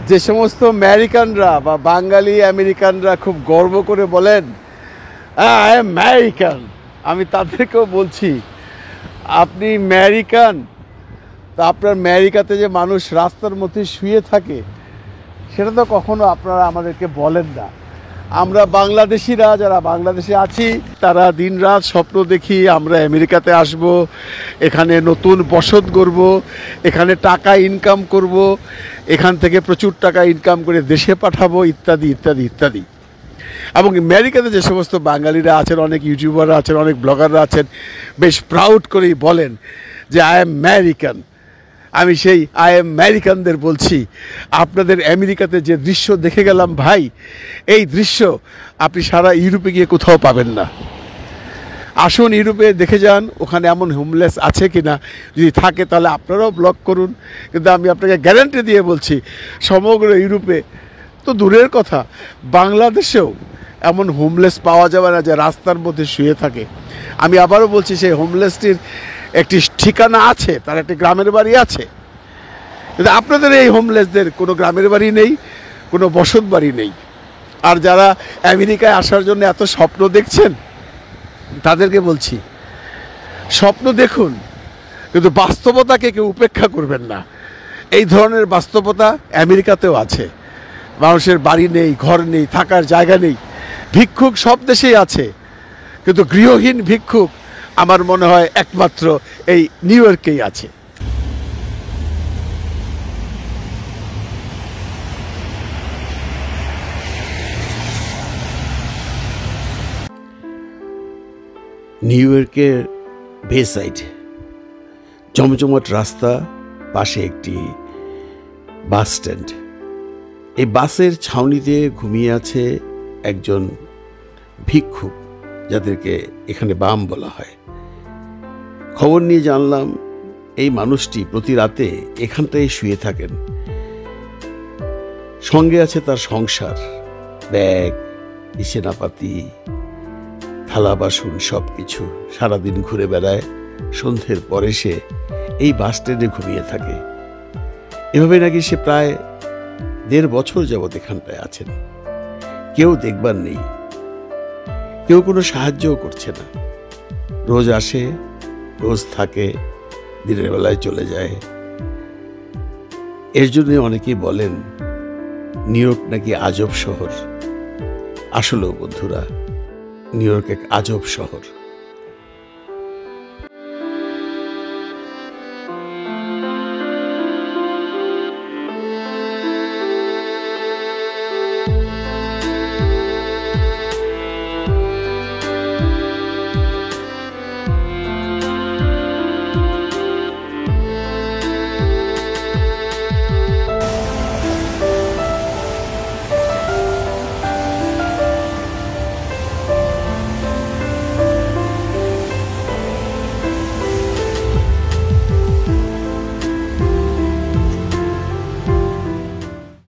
যে সমস্ত আমেরিকানরা বা বাঙালি আমেরিকানরা খুব গর্ব করে বলেন আই এম আমেরিকান, আমি তাদেরকেও বলছি আপনি আমেরিকান, তা আপনার আমেরিকাতে যে মানুষ রাস্তার মধ্যে শুয়ে থাকে সেটা তো কখনো আপনারা আমাদেরকে বলেন না। আমরা বাংলাদেশিরা যারা বাংলাদেশে আছি তারা দিনরাত স্বপ্ন দেখি আমরা আমেরিকাতে আসব, এখানে নতুন বসত গড়ব, এখানে টাকা ইনকাম করব, এখান থেকে প্রচুর টাকা ইনকাম করে দেশে পাঠাবো, ইত্যাদি ইত্যাদি ইত্যাদি। এবং আমেরিকাতে যে সমস্ত বাঙালিরা আছেন, অনেক ইউটিউবাররা আছেন, অনেক ব্লগাররা আছেন, বেশ প্রাউড করেই বলেন যে আই এম আমেরিকান। আমি সেই আই এম আমেরিকানদের বলছি, আপনাদের আমেরিকাতে যে দৃশ্য দেখে গেলাম ভাই, এই দৃশ্য আপনি সারা ইউরোপে গিয়ে কোথাও পাবেন না। আসুন ইউরোপে দেখে যান ওখানে এমন হোমলেস আছে কি না, যদি থাকে তাহলে আপনারাও ব্লগ করুন। কিন্তু আমি আপনাকে গ্যারান্টি দিয়ে বলছি সমগ্র ইউরোপে তো দূরের কথা, বাংলাদেশেও এমন হোমলেস পাওয়া যাবে না যে রাস্তার মধ্যে শুয়ে থাকে। আমি আবারও বলছি সেই হোমলেসটির একটি ঠিকানা আছে, তার একটি গ্রামের বাড়ি আছে। কিন্তু আপনাদের এই হোমলেসদের কোনো গ্রামের বাড়ি নেই, কোনো বসত বাড়ি নেই। আর যারা আমেরিকায় আসার জন্য এত স্বপ্ন দেখছেন তাদেরকে বলছি স্বপ্ন দেখুন, কিন্তু বাস্তবতাকে কেউ উপেক্ষা করবেন না। এই ধরনের বাস্তবতা আমেরিকাতেও আছে। মানুষের বাড়ি নেই, ঘর নেই, থাকার জায়গা নেই। ভিক্ষুক সব দেশেই আছে, কিন্তু গৃহহীন ভিক্ষুক আমার মনে হয় একমাত্র এই নিউ ইয়র্কেই আছে। নিউ ইয়র্কের বেসাইড জমজমাট রাস্তা, পাশে একটি বাস স্ট্যান্ড। এই বাসের ছাউনিতে ঘুমিয়ে আছে একজন ভিক্ষুক, যাদেরকে এখানে বাম বলা হয়। খবর নিয়ে জানলাম এই মানুষটি প্রতি রাতে এখানটায় শুয়ে থাকেন। সঙ্গে আছে তার সংসার, ব্যাগ, বিছানাপাতি, থালা বাসন, সব কিছু। সারাদিন ঘুরে বেড়ায়, সন্ধ্যের পরে সে এই বাস স্ট্যান্ডে ঘুমিয়ে থাকে। এভাবে নাকি সে প্রায় 1.5 বছর যাবৎ এখানটায় আছেন। কেউ দেখবার নেই, কেউ কোনো সাহায্যও করছে না। রোজ আসে, রোজ থাকে, দিনের বেলায় চলে যায়। এর জন্য অনেকেই বলেন নিউ ইয়র্ক নাকি আজব শহর। আসলেও বন্ধুরা, নিউ ইয়র্ক এক আজব শহর।